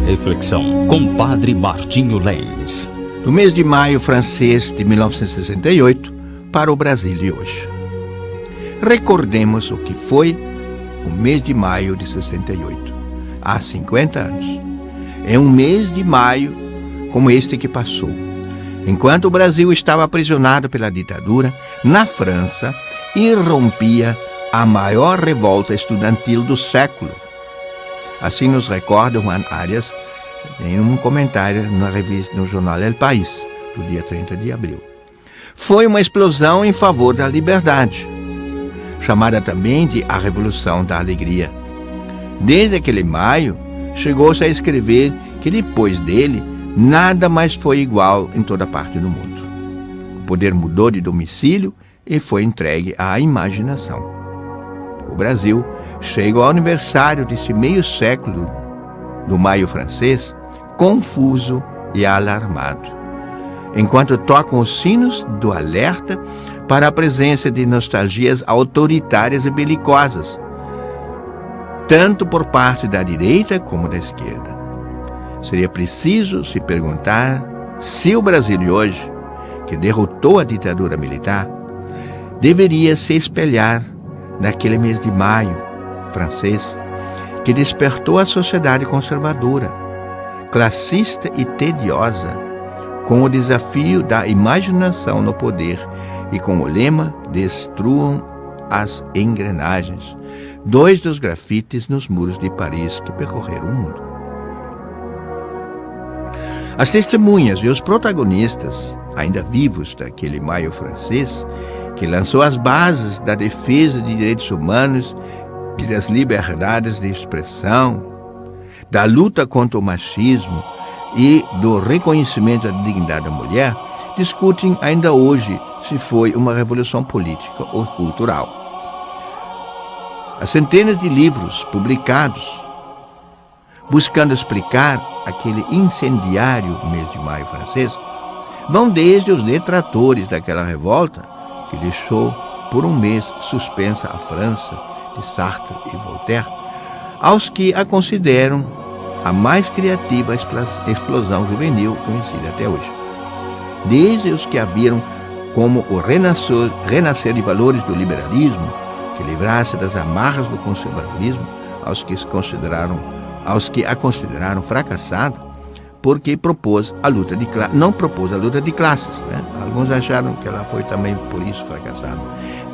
reflexão com Padre Martinho Lenz. Do mês de maio francês de 1968 para o Brasil de hoje. Recordemos o que foi o mês de maio de 68, há 50 anos. É um mês de maio como este que passou. Enquanto o Brasil estava aprisionado pela ditadura, na França irrompia a maior revolta estudantil do século. Assim nos recorda Juan Arias em um comentário na revista, no jornal El País, do dia 30 de abril. Foi uma explosão em favor da liberdade, chamada também de a Revolução da Alegria. Desde aquele maio, chegou-se a escrever que depois dele, nada mais foi igual em toda parte do mundo. O poder mudou de domicílio e foi entregue à imaginação. O Brasil chegou ao aniversário desse meio século do maio francês, confuso e alarmado, enquanto tocam os sinos do alerta para a presença de nostalgias autoritárias e belicosas, tanto por parte da direita como da esquerda. Seria preciso se perguntar se o Brasil de hoje, que derrotou a ditadura militar, deveria se espelhar naquele mês de maio francês que despertou a sociedade conservadora, classista e tediosa, com o desafio da imaginação no poder e com o lema "Destruam as engrenagens", dois dos grafites nos muros de Paris que percorreram o mundo. As testemunhas e os protagonistas, ainda vivos daquele maio francês, que lançou as bases da defesa de direitos humanos e das liberdades de expressão, da luta contra o machismo e do reconhecimento da dignidade da mulher, discutem ainda hoje se foi uma revolução política ou cultural. As centenas de livros publicados buscando explicar aquele incendiário mês de maio francês vão desde os detratores daquela revolta que deixou por um mês suspensa a França de Sartre e Voltaire, aos que a consideram a mais criativa explosão juvenil conhecida até hoje. Desde os que a viram como o renascer de valores do liberalismo, que livrasse das amarras do conservadorismo, aos que a consideraram fracassada, porque propôs a luta de não propôs a luta de classes, né? Alguns acharam que ela foi também por isso fracassada.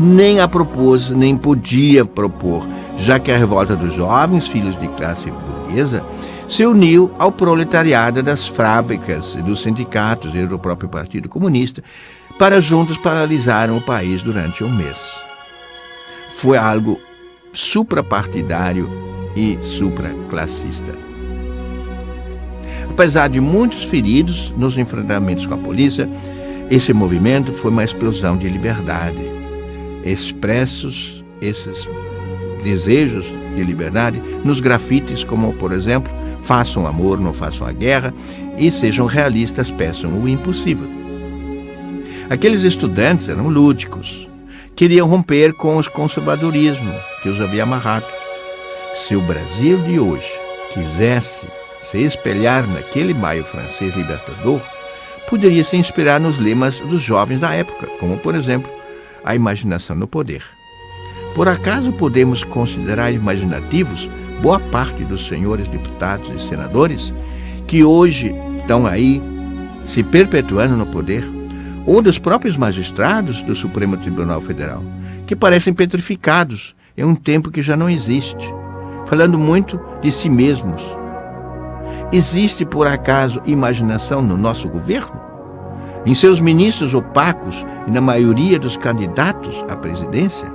Nem a propôs, nem podia propor, já que a revolta dos jovens, filhos de classe burguesa, se uniu ao proletariado das fábricas, dos sindicatos e do próprio Partido Comunista, para juntos paralisarem o país durante um mês. Foi algo suprapartidário e supraclassista. Apesar de muitos feridos nos enfrentamentos com a polícia, esse movimento foi uma explosão de liberdade. Expressos esses desejos de liberdade nos grafites, como, por exemplo, "Façam amor, não façam a guerra", e "Sejam realistas, peçam o impossível". Aqueles estudantes eram lúdicos, queriam romper com o conservadorismo que os havia amarrado. Se o Brasil de hoje quisesse se espelhar naquele maio francês libertador, poderia se inspirar nos lemas dos jovens da época, como, por exemplo, a imaginação no poder. Por acaso podemos considerar imaginativos boa parte dos senhores deputados e senadores que hoje estão aí se perpetuando no poder, ou dos próprios magistrados do Supremo Tribunal Federal, que parecem petrificados em um tempo que já não existe, falando muito de si mesmos? Existe, por acaso, imaginação no nosso governo? Em seus ministros opacos e na maioria dos candidatos à presidência?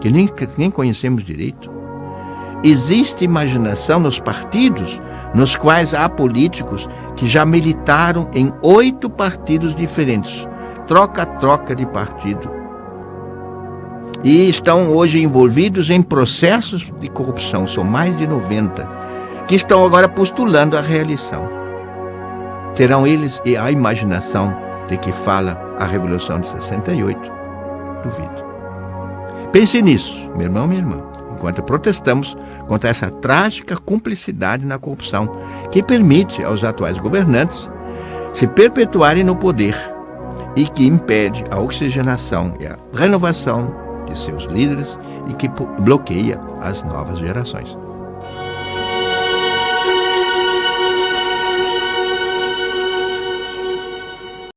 Que nem conhecemos direito? Existe imaginação nos partidos, nos quais há políticos que já militaram em 8 partidos diferentes, troca-troca de partido, e estão hoje envolvidos em processos de corrupção, são mais de 90, que estão agora postulando a reeleição. Terão eles a imaginação de que fala a Revolução de 68? Duvido. Pense nisso, meu irmão, minha irmã. enquanto protestamos contra essa trágica cumplicidade na corrupção que permite aos atuais governantes se perpetuarem no poder e que impede a oxigenação e a renovação de seus líderes e que bloqueia as novas gerações.